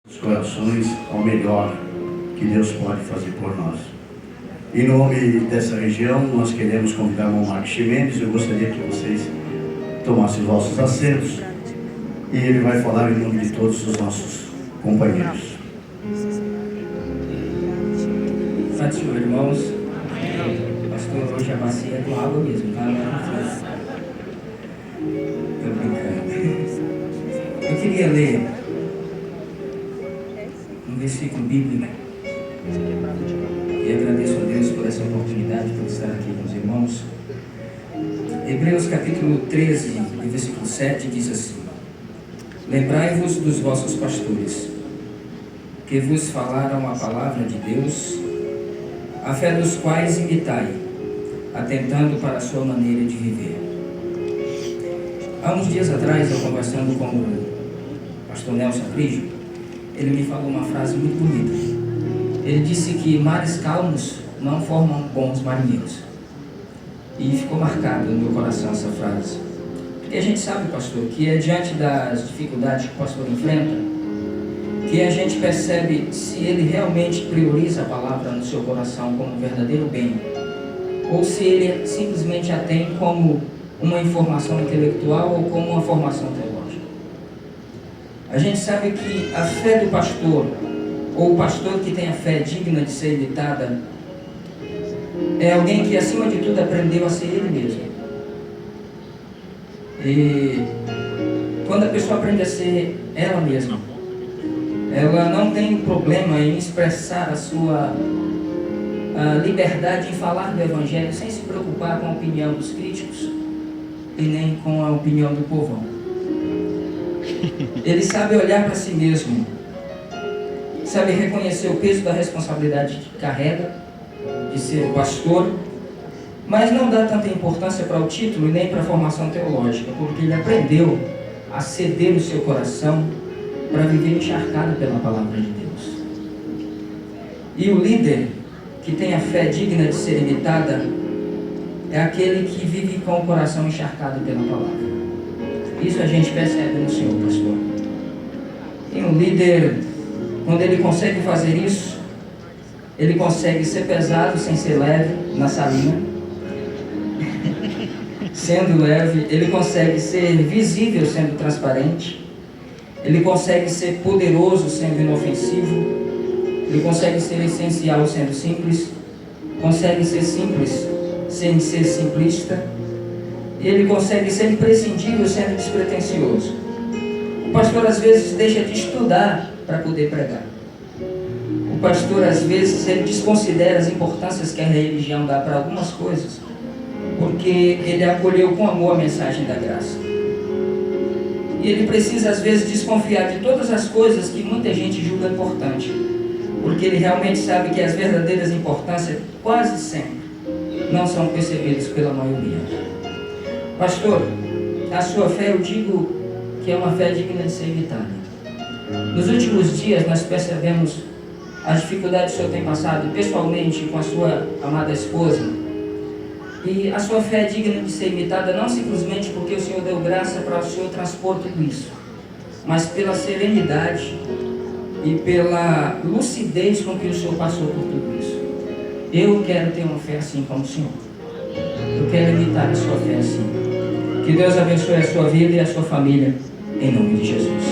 os corações ao melhor que Deus pode fazer por nós. Em nome dessa região, nós queremos convidar o irmão Marcos Ximenes. Eu gostaria que vocês tomassem os vossos assentos e ele vai falar em nome de todos os nossos companheiros. Paz do Senhor, irmãos. Pastor, hoje a bacia é com água mesmo, tá? Tô brincando. Eu queria ler um versículo bíblico e agradeço a Deus por essa oportunidade por estar aqui com os irmãos. Hebreus capítulo 13, versículo 7 diz assim: Lembrai-vos dos vossos pastores, que vos falaram a palavra de Deus, a fé dos quais imitai, atentando para a sua maneira de viver. Há uns dias atrás, eu conversando com o pastor Nelson Frijo, ele me falou uma frase muito bonita. Ele disse que mares calmos não formam bons marinheiros. E ficou marcado no meu coração essa frase. Porque a gente sabe, pastor, que é diante das dificuldades que o pastor enfrenta que a gente percebe se ele realmente prioriza a palavra no seu coração como um verdadeiro bem, ou se ele simplesmente a tem como uma informação intelectual ou como uma formação teológica. A gente sabe que a fé do pastor, ou o pastor que tem a fé digna de ser imitada, é alguém que acima de tudo aprendeu a ser ele mesmo. E quando a pessoa aprende a ser ela mesma, ela não tem problema em expressar a sua liberdade em falar do Evangelho sem se preocupar com a opinião dos críticos e nem com a opinião do povão. Ele sabe olhar para si mesmo, sabe reconhecer o peso da responsabilidade que carrega de ser o pastor, mas não dá tanta importância para o título e nem para a formação teológica, porque ele aprendeu a ceder o seu coração para viver encharcado pela palavra de Deus. E o líder que tem a fé digna de ser imitada é aquele que vive com o coração encharcado pela palavra. Isso a gente percebe no Senhor, pastor. E um líder, quando ele consegue fazer isso, ele consegue ser pesado sem ser leve na salina. Sendo leve, ele consegue ser visível sendo transparente. Ele consegue ser poderoso sendo inofensivo. Ele consegue ser essencial sendo simples. Consegue ser simples sem ser simplista. E ele consegue ser imprescindível sendo despretensioso. O pastor às vezes deixa de estudar para poder pregar. O pastor às vezes ele desconsidera as importâncias que a religião dá para algumas coisas, porque ele acolheu com amor a mensagem da graça. E ele precisa às vezes desconfiar de todas as coisas que muita gente julga importante, porque ele realmente sabe que as verdadeiras importâncias quase sempre não são percebidas pela maioria. Pastor, a sua fé, eu digo que é uma fé digna de ser imitada. Nos últimos dias nós percebemos as dificuldades que o senhor tem passado pessoalmente com a sua amada esposa. E a sua fé é digna de ser imitada não simplesmente porque o Senhor deu graça para o Senhor transpor tudo isso, mas pela serenidade e pela lucidez com que o Senhor passou por tudo isso. Eu quero ter uma fé assim como o Senhor. Eu quero imitar a sua fé assim. Que Deus abençoe a sua vida e a sua família, em nome de Jesus.